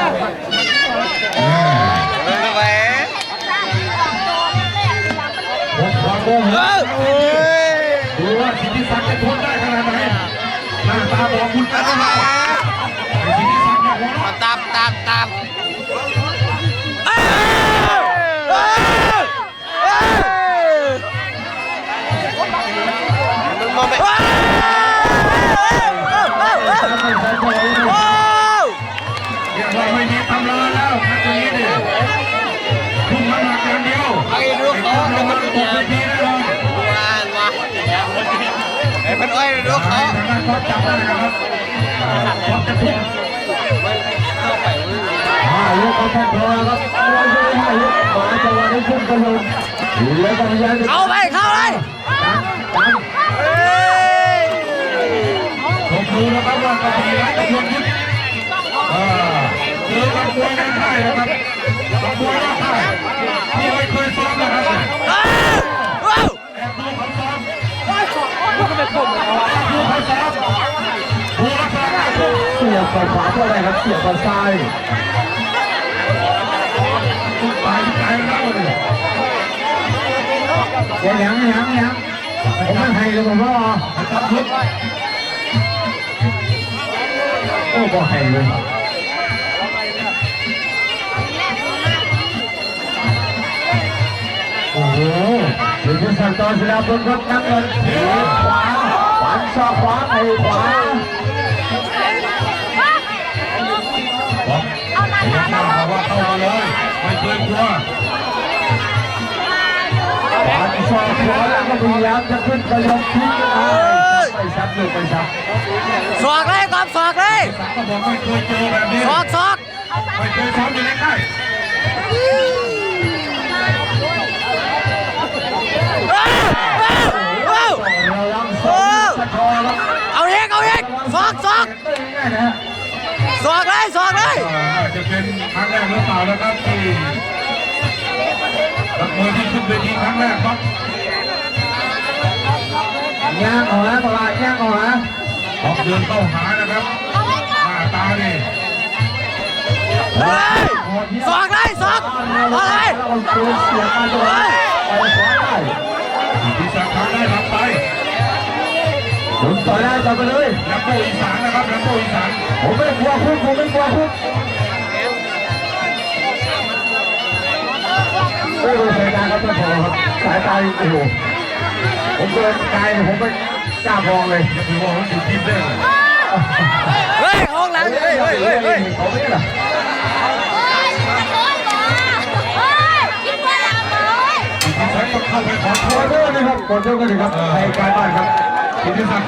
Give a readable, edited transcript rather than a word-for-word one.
ไปดูว่าสิทธิศักดิ์จะทนได้ขนาดไหนหน้าตาบอกคุณกันนะสิทธิศักดิ์เนี่ยหัวเราะตามมึงมองไปเรียกว่าไม่มีตำราแล้วนักนี้ดิทุ่มน้ำหนักอย่างเดียวไอ้ลูกเขาจะมาตกเวทีแน่นอนไอ้พันอ้อยลูกเขาทางด้านก็จับได้นะครับก็จะทุ่มยกเขาแข่งตัวครับเราจะได้ให้ยกมาจังหวะนี้ขึ้นกันเลยแล้วก็พยายามเข้าเลยผมดูนะครับว่ากระบี่และกระยงยุทธเจอกันมวยกันได้นะครับกับมวยกันได้ที่ไม่เคยซ้อมนะครับแอบดูเขาซ้อมแอบดูเขาซ้อมดูลักษณะการชกเสียบขวาเท่าไรครับเสียบซ้ายทุกฝ่ายใจแล้วเลยยังผมไม่ให้เลยผมว่าตัดลุกโอ้ก็ให้เลยโอ้โหถึงจะสั่งต่อศิลาพลครับนั่งเงินขวาฝันศอกขวาไอ้ขวายังน่าว่าเข้ามาเลยไม่เคยกลัวฝันศอกขวาแล้วก็พยายามจะขึ้นกระยกทิ้งไปซับเลยไปซับสอกเลยกอบสอกเลยก็บอกไม่เคยเจอแบบนี้สอกไม่เคยซ้อมอยู่ในค่ายเอาอีกสอกเลยจะเป็นครั้งแรกหรือเปล่านะครับที่นักมวยที่ขึ้นเวทีครั้งแรกครับย่างออกนะตลาดย่างออกนะออกเดินเข้าหานะครับหน้าตานี่สอกเลยเสียมาตัวไปขวาได้ที่สักครั้งได้รับไปผมต่อยได้ต่อไปเลยแลมโบอีสานนะครับแลมโบอีสานผมไม่กลัวคุกโอ้ยสายตาครับท่านผอครับสายตาโอ้โหผมเดินไกลผมไม่กล้ามองเลยจะถือว่าผมอยู่ทีมเล่นห้องหลังเขาไม่ได้หรอที่สักต้องเข้าไปขอโทษนะครับขอโทษกันครับในการบ้านครับ